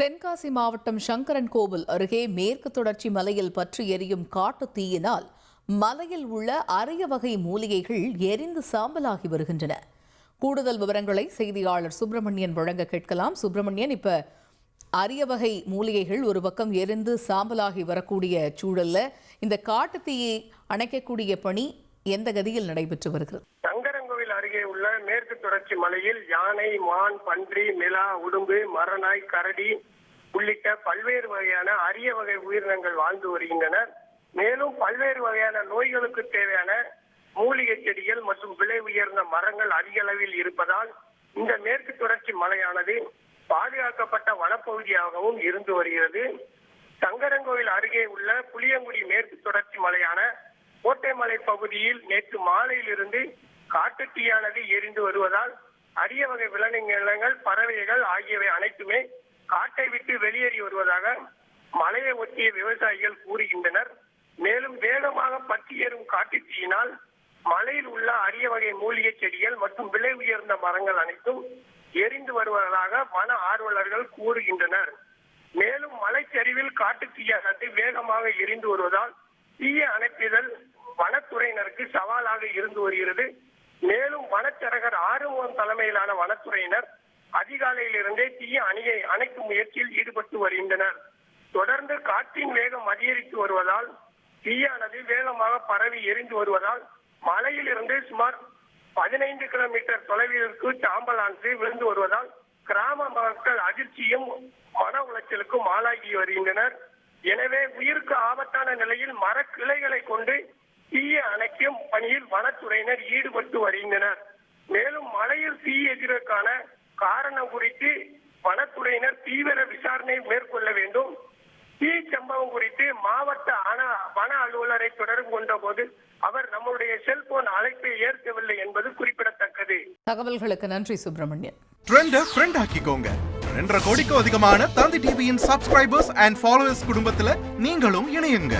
தென்காசி மாவட்டம் சங்கரன்கோவில் அருகே மேற்கு தொடர்ச்சி மலையில் பற்றி எரியும் காட்டு தீயினால் மலையில் உள்ள அரிய வகை மூலிகைகள் எரிந்து சாம்பலாகி வருகின்றன. கூடுதல் விவரங்களை செய்தியாளர் சுப்பிரமணியன் வழங்க கேட்கலாம். சுப்பிரமணியன், இப்ப அரிய வகை மூலிகைகள் ஒரு பக்கம் எரிந்து சாம்பலாகி வரக்கூடிய சூழல்ல இந்த காட்டு தீயை அணைக்கக்கூடிய பணி எந்த கதியில் நடைபெற்று வருகிறது? சங்கரன்கோவில் அருகே உள்ள மேற்கு தொடர்ச்சி மலையில் யானை, மான், பன்றி, மிலா, உடும்பு, மரநாய், கரடி உள்ளிட்ட பல்வேறு வகையான அரிய வகை உயிரினங்கள் வாழ்ந்து வருகின்றனர். மேலும் பல்வேறு வகையான நோய்களுக்கு தேவையான மூலிகை செடிகள் மற்றும் விலை உயர்ந்த மரங்கள் அதிக அளவில் இருப்பதால் இந்த மேற்கு தொடர்ச்சி மலையானது பாதுகாக்கப்பட்ட வனப்பகுதியாகவும் இருந்து வருகிறது. சங்கரன்கோவில் அருகே உள்ள புளியங்குடி மேற்கு தொடர்ச்சி மலையான கோட்டைமலை பகுதியில் நேற்று மாலையிலிருந்து காட்டுத்தீயானது எரிந்து வருவதால் அரிய வகை விலங்கினங்கள், பறவைகள் ஆகியவை அனைத்துமே காட்டை விட்டு வெளியேறி வருவதாக மலையை ஒட்டிய விவசாயிகள் கூறுகின்றனர். மேலும் வேகமாக பற்றி ஏறும் காட்டுத்தீயினால் மலையில் உள்ள அரிய வகை மூலிகை செடிகள் மற்றும் விலை உயர்ந்த மரங்கள் அனைத்தும் எரிந்து வருவதாக வன ஆர்வலர்கள் கூறுகின்றனர். மேலும் மலைச்சரிவில் காட்டுத்தீயானது வேகமாக எரிந்து வருவதால் தீயை அணைப்பதில் வனத்துறையினருக்கு சவாலாக இருந்து வருகிறது. மேலும் வனச்சரகர் ஆறுமுகம் தலைமையிலான வனத்துறையினர் அதிகாலையிலிருந்தே தீயை அணைக்கும் முயற்சியில் ஈடுபட்டு வருகின்றனர். தொடர்ந்து காற்றின் வேகம் அதிகரித்து வருவதால் தீயானது வேகமாக பரவி எரிந்து வருவதால் மலையில் இருந்து சுமார் 15 கிலோமீட்டர் தொலைவிற்கு சாம்பலானது விழுந்து வருவதால் கிராம மக்கள் அதிர்ச்சியும் மன உளைச்சலுக்கும் ஆளாகி வருகின்றனர். எனவே உயிருக்கு ஆபத்தான நிலையில் மரக்கிளைகளை கொண்டு தீயை அணைக்கும் பணியில் வனத்துறையினர் ஈடுபட்டு வருகின்றனர். மேலும் மலையில் தீ எதிர்க்கான காரணம் குறித்து வனத்துறையினர் தீவிர விசாரணை மேற்கொள்ள வேண்டும். தீ சம்பவம் குறித்து மாவட்ட வன அலுவலரை தொடர்பு கொண்ட போது அவர் நம்முடைய செல்போன் அழைப்பை ஏற்கவில்லை என்பது குறிப்பிடத்தக்கது. தகவல்களுக்கு நன்றி சுப்பிரமணியன். ட்ரெண்ட ஃப்ரெண்ட் ஆக்கிக்கோங்க. 2.5 கோடிக்கும் அதிகமான தந்தி டிவியின் சப்ஸ்கிரைபர்ஸ் அண்ட் ஃபாலோவர்ஸ் குடும்பத்துல நீங்களும் இணையுங்க.